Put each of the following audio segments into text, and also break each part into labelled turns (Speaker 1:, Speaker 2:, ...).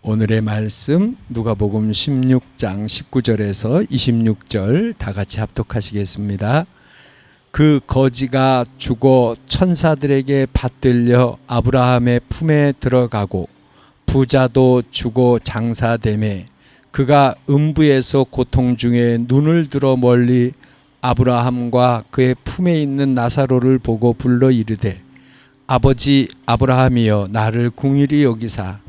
Speaker 1: 오늘의 말씀 누가복음 16장 19절에서 26절 다 같이 합독하시겠습니다. 그 거지가 죽어 천사들에게 받들려 아브라함의 품에 들어가고 부자도 죽어 장사되매 그가 음부에서 고통 중에 눈을 들어 멀리 아브라함과 그의 품에 있는 나사로를 보고 불러 이르되 아버지 아브라함이여 나를 긍휼히 여기사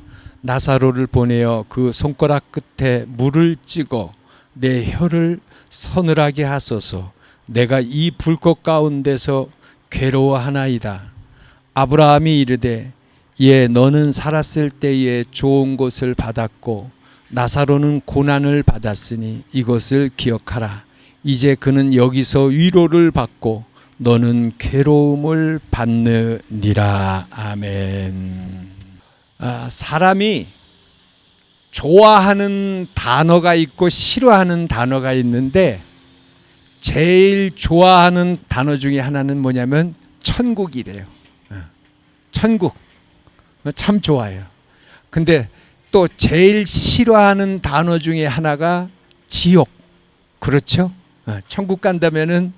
Speaker 1: 나사로를 보내어 그 손가락 끝에 물을 찍어 내 혀를 서늘하게 하소서. 내가 이 불꽃 가운데서 괴로워하나이다. 아브라함이 이르되 예 너는 살았을 때에 좋은 것을 받았고 나사로는 고난을 받았으니 이것을 기억하라. 이제 그는 여기서 위로를 받고 너는 괴로움을 받느니라. 아멘. 사람이 좋아하는 단어가 있고 싫어하는 단어가 있는데 제일 좋아하는 단어 중에 하나는 뭐냐면 천국이래요. 천국 참 좋아해요. 근데 또 제일 싫어하는 단어 중에 하나가 지옥. 그렇죠? 천국 간다면은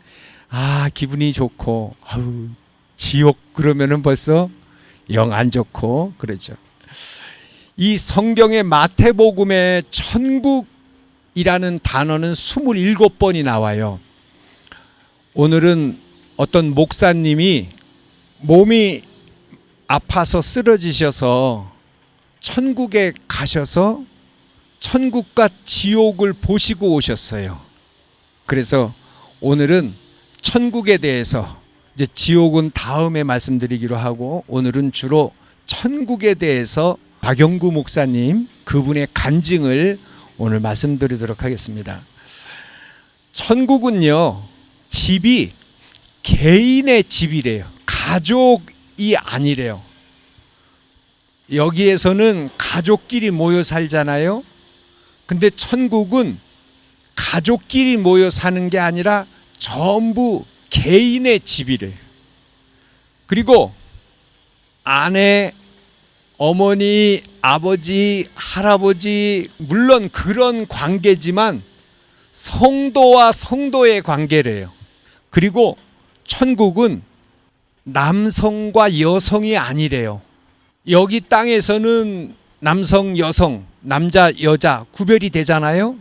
Speaker 1: 기분이 좋고 지옥 그러면은 벌써 영 안 좋고 그러죠. 이 성경의 마태복음에 천국이라는 단어는 27번이 나와요. 오늘은 어떤 목사님이 몸이 아파서 쓰러지셔서 천국에 가셔서 천국과 지옥을 보시고 오셨어요. 그래서 오늘은 천국에 대해서, 이제 지옥은 다음에 말씀드리기로 하고 오늘은 주로 천국에 대해서 박영구 목사님 그분의 간증을 오늘 말씀드리도록 하겠습니다. 천국은요, 집이 개인의 집이래요. 가족이 아니래요. 여기에서는 가족끼리 모여 살잖아요. 근데 천국은 가족끼리 모여 사는 게 아니라 전부 개인의 집이래요. 그리고 아내, 어머니, 아버지, 할아버지 물론 그런 관계지만 성도와 성도의 관계래요. 그리고 천국은 남성과 여성이 아니래요. 여기 땅에서는 남성, 여성, 남자, 여자 구별이 되잖아요.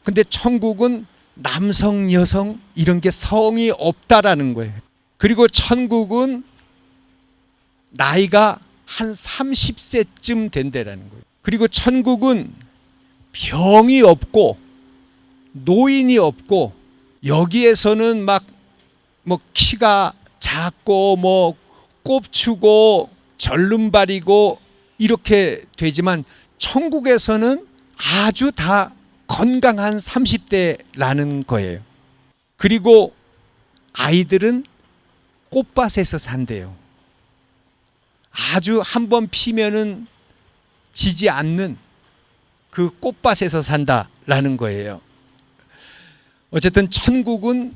Speaker 1: 근데 천국은 남성, 여성 이런 게 성이 없다라는 거예요. 그리고 천국은 나이가 한 30세쯤 된다라는 거예요. 그리고 천국은 병이 없고 노인이 없고 여기에서는 막 키가 작고 꼽추고 절름발이고 이렇게 되지만 천국에서는 아주 다 건강한 30대라는 거예요. 그리고 아이들은 꽃밭에서 산대요. 아주 한번 피면은 지지 않는 그 꽃밭에서 산다라는 거예요. 어쨌든 천국은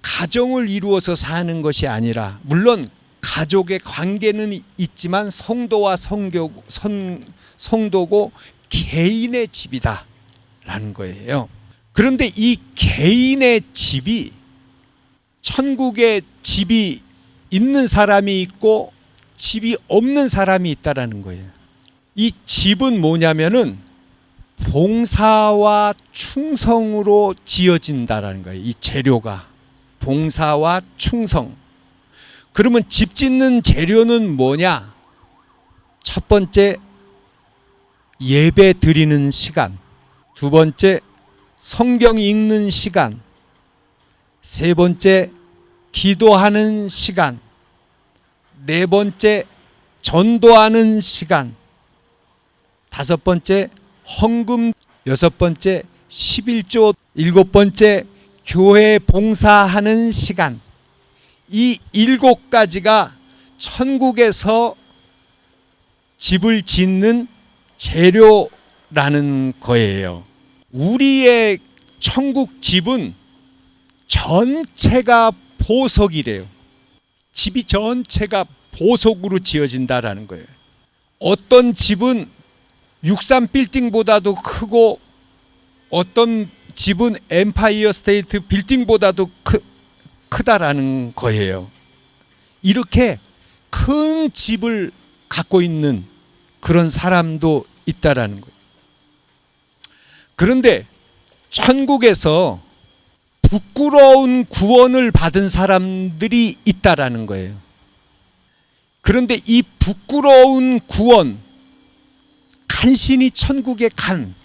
Speaker 1: 가정을 이루어서 사는 것이 아니라, 물론 가족의 관계는 있지만 성도와 성도고 개인의 집이다라는 거예요. 그런데 이 개인의 집이, 천국에 집이 있는 사람이 있고 집이 없는 사람이 있다라는 거예요. 이 집은 뭐냐면은 봉사와 충성으로 지어진다라는 거예요. 이 재료가 봉사와 충성. 그러면 집 짓는 재료는 뭐냐? 첫 번째 예배 드리는 시간, 두 번째 성경 읽는 시간, 세 번째 기도하는 시간, 네 번째 전도하는 시간, 다섯 번째 헌금, 여섯 번째 11조, 일곱 번째 교회 봉사하는 시간. 이 7가지가 천국에서 집을 짓는 재료라는 거예요. 우리의 천국 집은 전체가 보석이래요. 집이 전체가 보석으로 지어진다라는 거예요. 어떤 집은 63 빌딩보다도 크고 어떤 집은 엠파이어 스테이트 빌딩보다도 크다라는 거예요. 이렇게 큰 집을 갖고 있는 그런 사람도 있다라는 거예요. 그런데 천국에서 부끄러운 구원을 받은 사람들이 있다라는 거예요. 그런데 이 부끄러운 구원, 간신히 천국에 간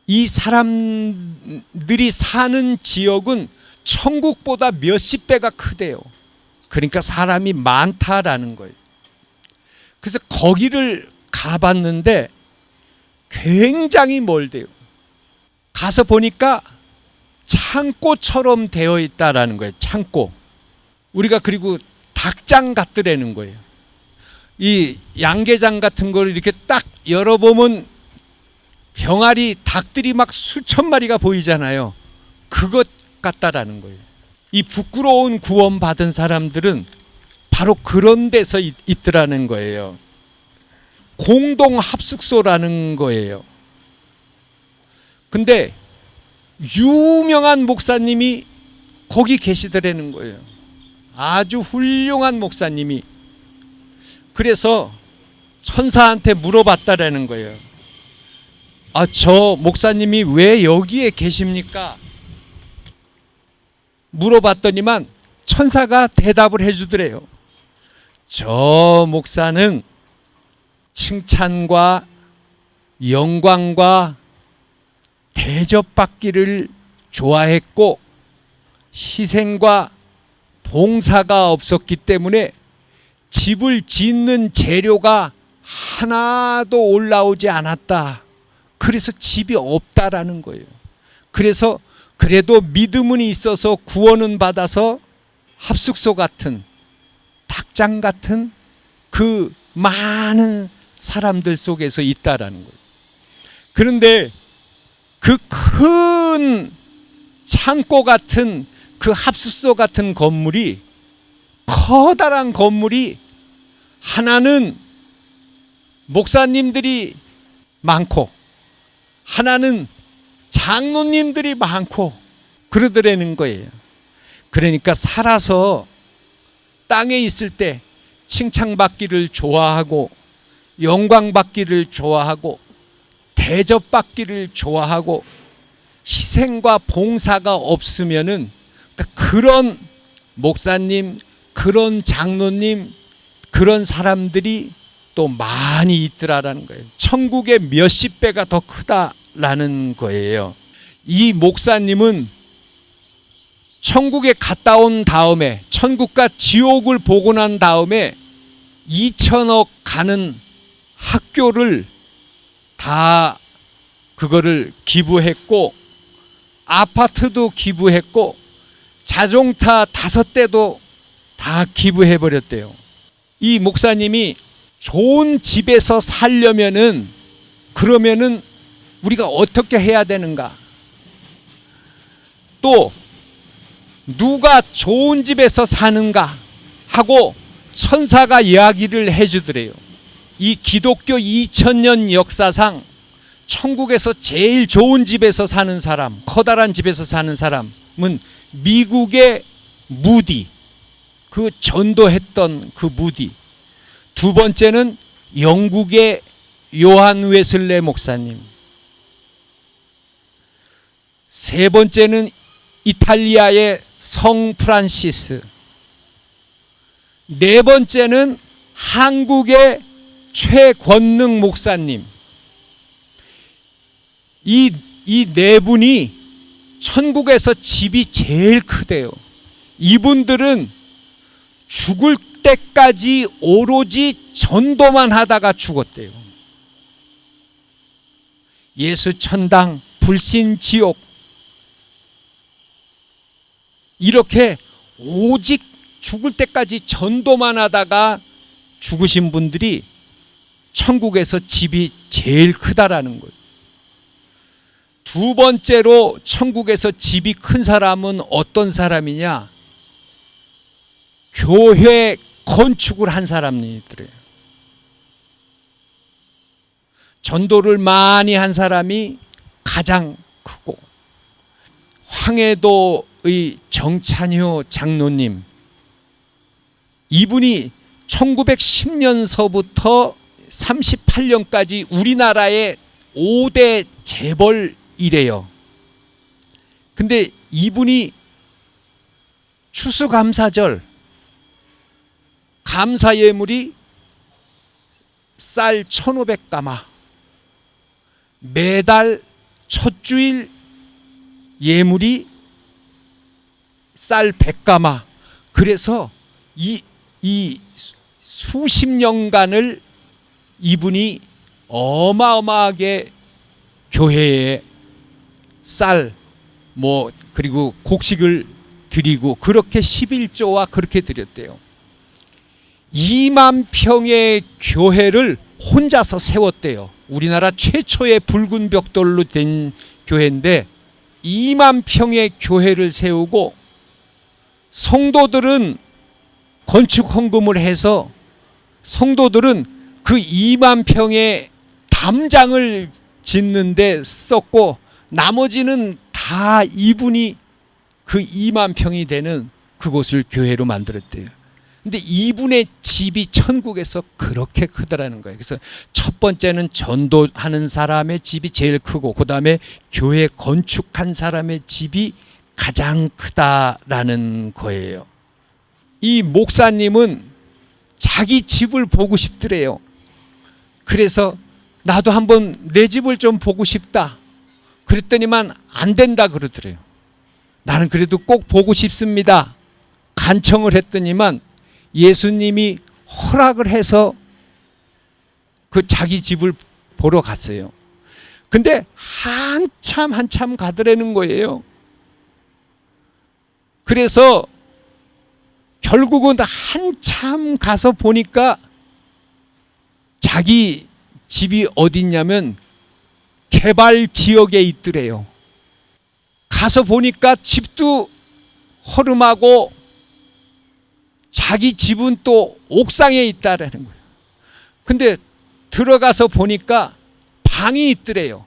Speaker 1: 이 사람들이 사는 지역은 천국보다 몇십 배가 크대요. 그러니까 사람이 많다라는 거예요. 그래서 거기를 가봤는데 굉장히 멀대요. 가서 보니까 창고처럼 되어 있다라는 거예요. 창고. 우리가 그리고 닭장 같더라는 거예요. 이 양계장 같은 걸 이렇게 딱 열어보면 병아리 닭들이 막 수천 마리가 보이잖아요. 그것 같다라는 거예요. 이 부끄러운 구원 받은 사람들은 바로 그런 데서 있더라는 거예요. 공동 합숙소라는 거예요. 근데 유명한 목사님이 거기 계시더라는 거예요. 아주 훌륭한 목사님이. 그래서 천사한테 물어봤다라는 거예요. 저 목사님이 왜 여기에 계십니까? 물어봤더니만 천사가 대답을 해주더래요. 저 목사는 칭찬과 영광과 대접받기를 좋아했고 희생과 봉사가 없었기 때문에 집을 짓는 재료가 하나도 올라오지 않았다. 그래서 집이 없다라는 거예요. 그래서 그래도 믿음은 있어서 구원은 받아서 합숙소 같은 닭장 같은 그 많은 사람들 속에서 있다라는 거예요. 그런데 그 큰 창고 같은 그 합숙소 같은 건물이 커다란 건물이 하나는 목사님들이 많고 하나는 장로님들이 많고 그러더라는 거예요. 그러니까 살아서 땅에 있을 때 칭찬받기를 좋아하고 영광받기를 좋아하고 대접받기를 좋아하고 희생과 봉사가 없으면은 그런 목사님, 그런 장로님, 그런 사람들이 또 많이 있더라라는 거예요. 천국의 몇십 배가 더 크다라는 거예요. 이 목사님은 천국에 갔다 온 다음에 천국과 지옥을 보고 난 다음에 2천억 가는 학교를 다 그거를 기부했고 아파트도 기부했고 자동차 5대도 다 기부해버렸대요. 이 목사님이 좋은 집에서 살려면은 그러면은 우리가 어떻게 해야 되는가? 또 누가 좋은 집에서 사는가 하고 천사가 이야기를 해주더래요. 이 기독교 2000년 역사상 천국에서 제일 좋은 집에서 사는 사람, 커다란 집에서 사는 사람은 미국의 무디, 그 전도했던 그 무디. 두 번째는 영국의 요한 웨슬레 목사님. 세 번째는 이탈리아의 성 프란시스. 네 번째는 한국의 최권능 목사님. 이 네 분이 천국에서 집이 제일 크대요. 이분들은 죽을 때까지 오로지 전도만 하다가 죽었대요. 예수 천당, 불신 지옥, 이렇게 오직 죽을 때까지 전도만 하다가 죽으신 분들이 천국에서 집이 제일 크다라는 거예요. 두 번째로 천국에서 집이 큰 사람은 어떤 사람이냐? 교회 건축을 한 사람들이에요. 전도를 많이 한 사람이 가장 크고, 황해도의 정찬효 장로님, 이분이 1910년서부터 38년까지 우리나라의 5대 재벌이래요. 근데 이분이 추수감사절 감사 예물이 쌀 1,500가마, 매달 첫 주일 예물이 쌀 100가마. 그래서 이 수십 년간을 이분이 어마어마하게 교회에 쌀 그리고 곡식을 드리고 그렇게 11조와 그렇게 드렸대요. 2만 평의 교회를 혼자서 세웠대요. 우리나라 최초의 붉은 벽돌로 된 교회인데 2만 평의 교회를 세우고, 성도들은 건축 헌금을 해서 성도들은 그 2만 평의 담장을 짓는데 썼고, 나머지는 다 이분이 그 2만 평이 되는 그곳을 교회로 만들었대요. 근데 이분의 집이 천국에서 그렇게 크더라는 거예요. 그래서 첫 번째는 전도하는 사람의 집이 제일 크고, 그 다음에 교회 건축한 사람의 집이 가장 크다라는 거예요. 이 목사님은 자기 집을 보고 싶더래요. 그래서 나도 한번 내 집을 좀 보고 싶다 그랬더니만 안 된다 그러더래요. 나는 그래도 꼭 보고 싶습니다 간청을 했더니만 예수님이 허락을 해서 그 자기 집을 보러 갔어요. 근데 한참 가더라는 거예요. 그래서 결국은 한참 가서 보니까 자기 집이 어딨냐면 개발 지역에 있더래요. 가서 보니까 집도 허름하고 자기 집은 또 옥상에 있다라는 거예요. 근데 들어가서 보니까 방이 있더래요.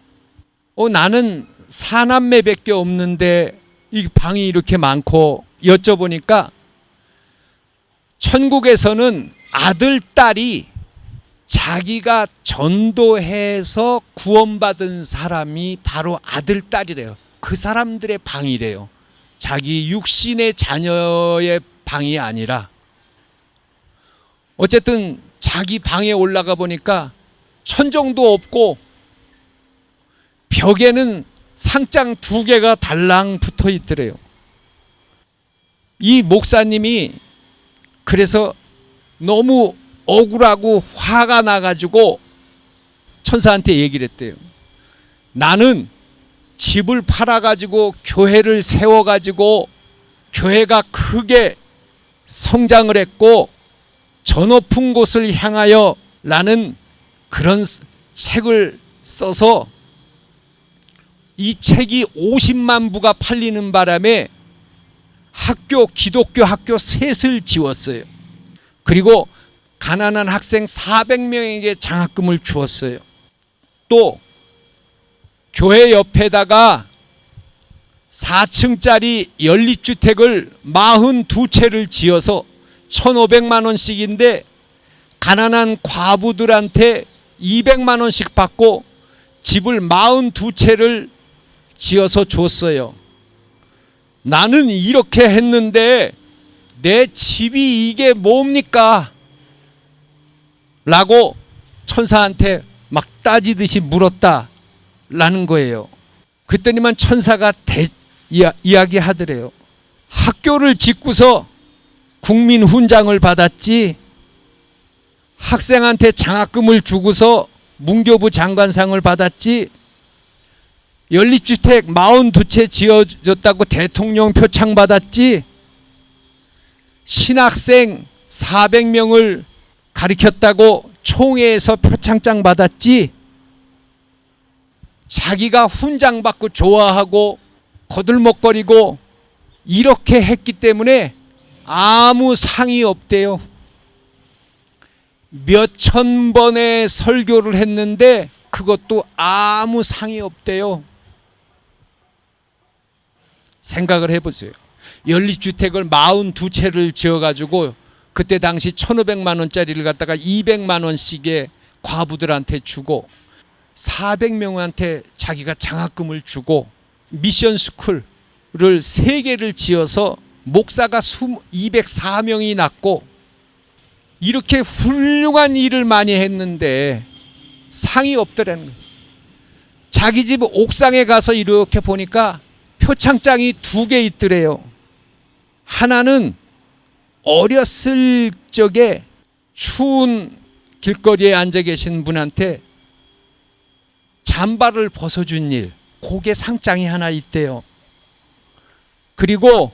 Speaker 1: 나는 사남매밖에 없는데 이 방이 이렇게 많고, 여쭤보니까 천국에서는 아들, 딸이 자기가 전도해서 구원받은 사람이 바로 아들, 딸이래요. 그 사람들의 방이래요. 자기 육신의 자녀의 방이 아니라. 어쨌든 자기 방에 올라가 보니까 천정도 없고 벽에는 상장 2개가 달랑 붙어 있더래요. 이 목사님이 그래서 너무 억울하고 화가 나가지고 천사한테 얘기를 했대요. 나는 집을 팔아가지고 교회를 세워가지고 교회가 크게 성장을 했고 저 높은 곳을 향하여 라는 그런 책을 써서 이 책이 50만 부가 팔리는 바람에 기독교 학교 셋을 지었어요. 그리고 가난한 학생 400명에게 장학금을 주었어요. 또 교회 옆에다가 4층짜리 연립주택을 42채를 지어서 1,500만 원씩인데 가난한 과부들한테 200만 원씩 받고 집을 42채를 지어서 줬어요. 나는 이렇게 했는데 내 집이 이게 뭡니까? 라고 천사한테 막 따지듯이 물었다라는 거예요. 그랬더니만 천사가 이야기하더래요. 학교를 짓고서 국민 훈장을 받았지, 학생한테 장학금을 주고서 문교부 장관상을 받았지, 연립주택 42채 지어줬다고 대통령 표창 받았지, 신학생 400명을 가르쳤다고 총회에서 표창장 받았지, 자기가 훈장 받고 좋아하고 거들먹거리고 이렇게 했기 때문에 아무 상이 없대요. 몇천 번의 설교를 했는데 그것도 아무 상이 없대요. 생각을 해보세요. 연립주택을 42채를 지어가지고 그때 당시 1,500만 원짜리를 갖다가 200만 원씩에 과부들한테 주고 400명한테 자기가 장학금을 주고 미션 스쿨을 3개를 지어서 목사가 204명이 났고 이렇게 훌륭한 일을 많이 했는데 상이 없더라는 거예요. 자기 집 옥상에 가서 이렇게 보니까 표창장이 2개 있더래요. 하나는 어렸을 적에 추운 길거리에 앉아 계신 분한테 잠바를 벗어준 일, 그게 상장이 하나 있대요. 그리고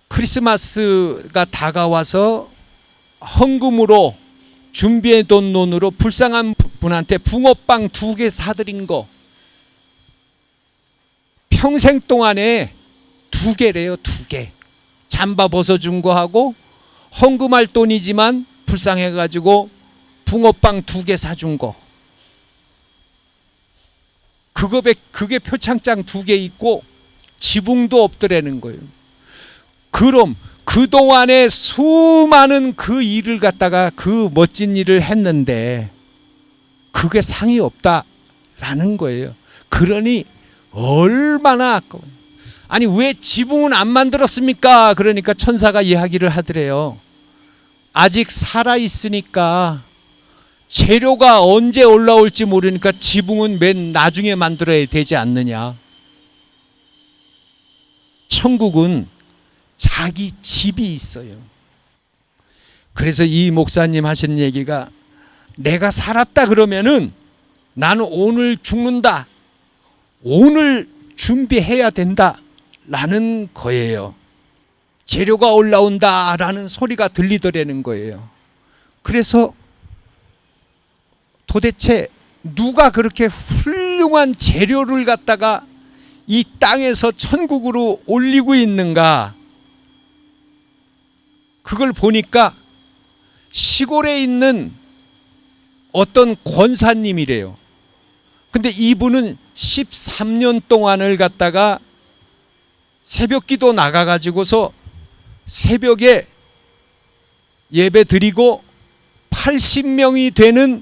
Speaker 1: 크리스마스가 다가와서 헌금으로 준비해 둔 돈으로 불쌍한 분한테 붕어빵 2개 사드린 거 평생 동안에 2개래요. 2개. 잠바 벗어준 거 하고 헌금할 돈이지만 불쌍해가지고 붕어빵 2개 사준 거. 그게 표창장 2개 있고 지붕도 없더라는 거예요. 그럼 그동안에 수많은 그 일을 갖다가 그 멋진 일을 했는데 그게 상이 없다라는 거예요. 그러니 얼마나 아까워요. 아니 왜 지붕은 안 만들었습니까? 그러니까 천사가 이야기를 하더래요. 아직 살아있으니까 재료가 언제 올라올지 모르니까 지붕은 맨 나중에 만들어야 되지 않느냐. 천국은 자기 집이 있어요. 그래서 이 목사님 하신 얘기가 내가 살았다 그러면은 나는 오늘 죽는다. 오늘 준비해야 된다. 라는 거예요. 재료가 올라온다 라는 소리가 들리더라는 거예요. 그래서 도대체 누가 그렇게 훌륭한 재료를 갖다가 이 땅에서 천국으로 올리고 있는가? 그걸 보니까 시골에 있는 어떤 권사님이래요. 근데 이분은 13년 동안을 갖다가 새벽 기도 나가가지고서 새벽에 예배 드리고 80명이 되는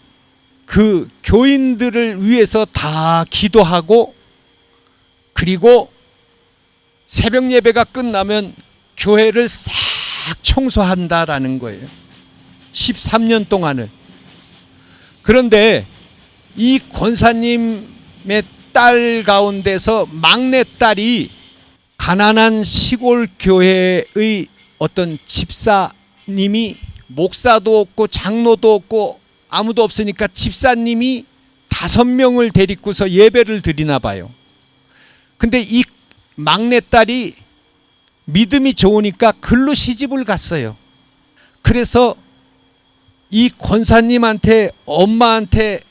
Speaker 1: 그 교인들을 위해서 다 기도하고 그리고 새벽 예배가 끝나면 교회를 싹 청소한다라는 거예요. 13년 동안을. 그런데 이 권사님의 딸 가운데서 막내딸이 가난한 시골 교회의 어떤 집사님이 목사도 없고 장로도 없고 아무도 없으니까 집사님이 5명을 데리고서 예배를 드리나 봐요. 근데 이 막내딸이 믿음이 좋으니까 글로 시집을 갔어요. 그래서 이 권사님한테 엄마한테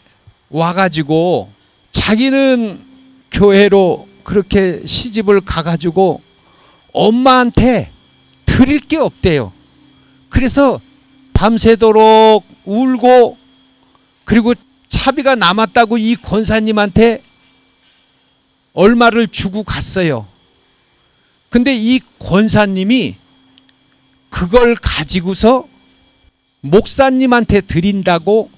Speaker 1: 와가지고 자기는 교회로 그렇게 시집을 가가지고 엄마한테 드릴 게 없대요. 그래서 밤새도록 울고 그리고 차비가 남았다고 이 권사님한테 얼마를 주고 갔어요. 근데 이 권사님이 그걸 가지고서 목사님한테 드린다고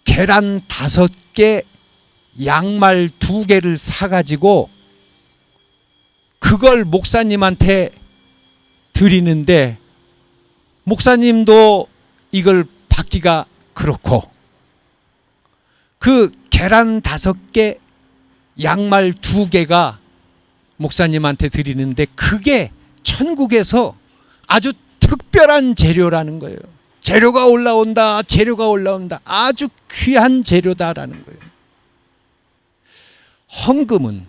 Speaker 1: 계란 5개, 양말 2개를 사가지고 그걸 목사님한테 드리는데 목사님도 이걸 받기가 그렇고 그 계란 5개, 양말 2개가 목사님한테 드리는데 그게 천국에서 아주 특별한 재료라는 거예요. 재료가 올라온다. 재료가 올라온다. 아주 귀한 재료다라는 거예요. 헌금은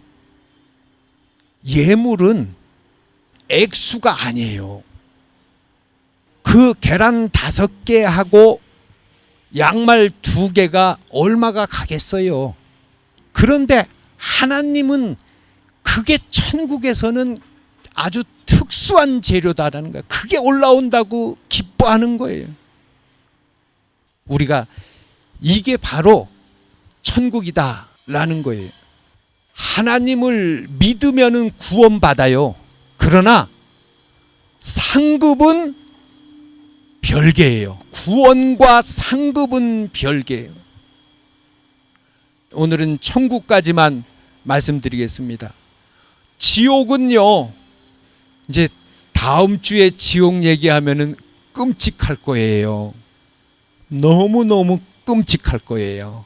Speaker 1: 예물은 액수가 아니에요. 그 계란 5개하고 양말 2개가 얼마가 가겠어요. 그런데 하나님은 그게 천국에서는 아주 특수한 재료다라는 거예요. 그게 올라온다고 기뻐하는 거예요. 우리가 이게 바로 천국이다라는 거예요. 하나님을 믿으면은 구원받아요. 그러나 상급은 별개예요. 구원과 상급은 별개예요. 오늘은 천국까지만 말씀드리겠습니다. 지옥은요, 이제 다음 주에 지옥 얘기하면은 끔찍할 거예요. 너무너무 끔찍할 거예요.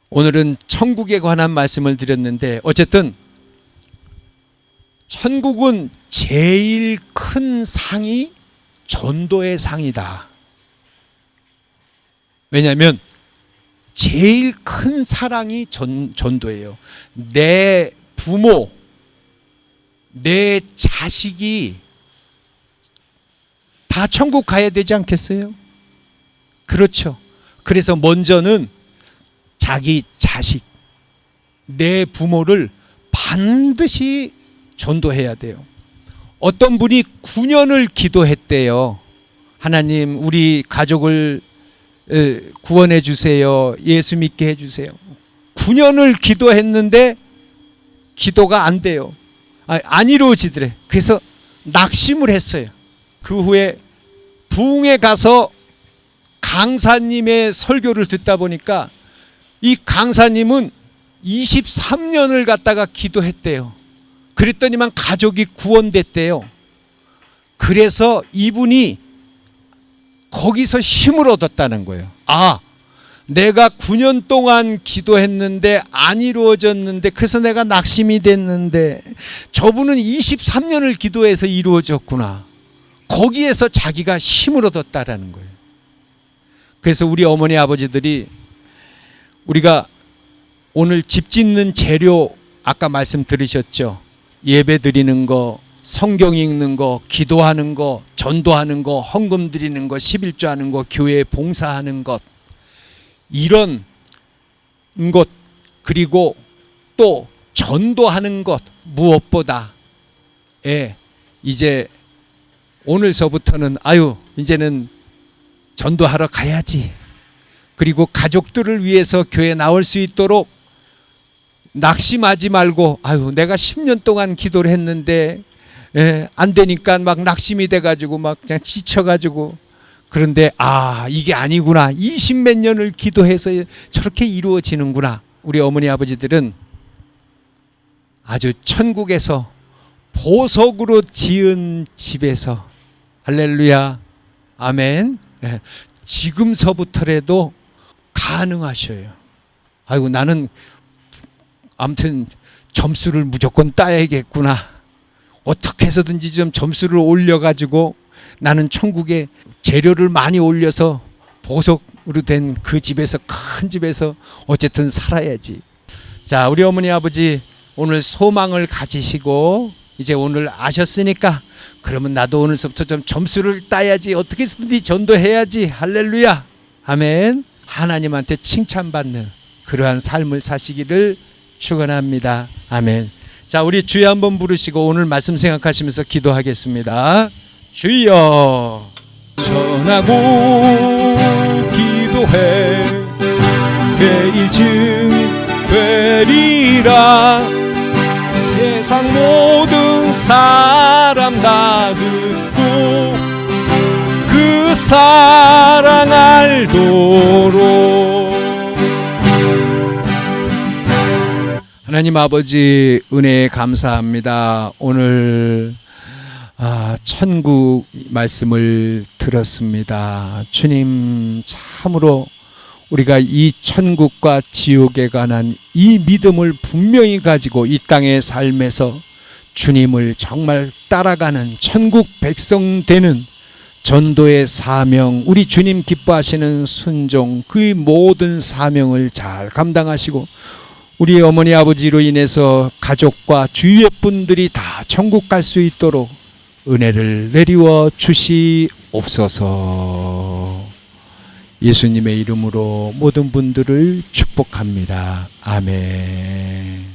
Speaker 1: 오늘은 천국에 관한 말씀을 드렸는데, 어쨌든 천국은 제일 큰 상이 전도의 상이다. 왜냐하면 제일 큰 사랑이 전도예요. 내 부모, 내 자식이 다 천국 가야 되지 않겠어요? 그렇죠. 그래서 먼저는 자기 자식, 내 부모를 반드시 전도해야 돼요. 어떤 분이 9년을 기도했대요. 하나님, 우리 가족을 구원해 주세요. 예수 믿게 해 주세요. 9년을 기도했는데 기도가 안 돼요. 안 이루어지더래. 그래서 낙심을 했어요. 그 후에 부흥에 가서 강사님의 설교를 듣다 보니까 이 강사님은 23년을 갖다가 기도했대요. 그랬더니만 가족이 구원됐대요. 그래서 이분이 거기서 힘을 얻었다는 거예요. 아, 내가 9년 동안 기도했는데 안 이루어졌는데, 그래서 내가 낙심이 됐는데 저분은 23년을 기도해서 이루어졌구나. 거기에서 자기가 힘을 얻었다라는 거예요. 그래서 우리 어머니 아버지들이, 우리가 오늘 집 짓는 재료 아까 말씀 들으셨죠? 예배 드리는 거, 성경 읽는 거, 기도하는 거, 전도하는 거, 헌금 드리는 거, 11조 하는 거, 교회 봉사하는 것, 이런 것, 그리고 또 전도하는 것, 무엇보다 이제 오늘서부터는 이제는 전도하러 가야지. 그리고 가족들을 위해서 교회 나올 수 있도록 낙심하지 말고, 내가 10년 동안 기도를 했는데 안 되니까 막 낙심이 돼가지고 막 그냥 지쳐가지고, 그런데 이게 아니구나. 20몇 년을 기도해서 저렇게 이루어지는구나. 우리 어머니 아버지들은 아주 천국에서 보석으로 지은 집에서, 할렐루야, 아멘, 지금서부터라도 가능하셔요. 나는 아무튼 점수를 무조건 따야겠구나. 어떻게 해서든지 좀 점수를 올려가지고 나는 천국에 재료를 많이 올려서 보석으로 된 그 집에서, 큰 집에서 어쨌든 살아야지. 자, 우리 어머니 아버지 오늘 소망을 가지시고 이제 오늘 아셨으니까, 그러면 나도 오늘부터 좀 점수를 따야지, 어떻게 해서든지 전도해야지. 할렐루야, 아멘. 하나님한테 칭찬받는 그러한 삶을 사시기를 축원합니다. 아멘. 자, 우리 주여 한번 부르시고 오늘 말씀 생각하시면서 기도하겠습니다. 주여, 전하고 기도해 매일 증되리라. 세상 모든 사람 다 듣고 그 사랑 알도록. 하나님 아버지, 은혜에 감사합니다. 오늘 천국 말씀을 들었습니다. 주님, 참으로 우리가 이 천국과 지옥에 관한 이 믿음을 분명히 가지고 이 땅의 삶에서 주님을 정말 따라가는 천국 백성 되는 전도의 사명, 우리 주님 기뻐하시는 순종, 그 모든 사명을 잘 감당하시고 우리 어머니 아버지로 인해서 가족과 주위의 분들이 다 천국 갈 수 있도록 은혜를 내리워 주시옵소서. 예수님의 이름으로 모든 분들을 축복합니다. 아멘.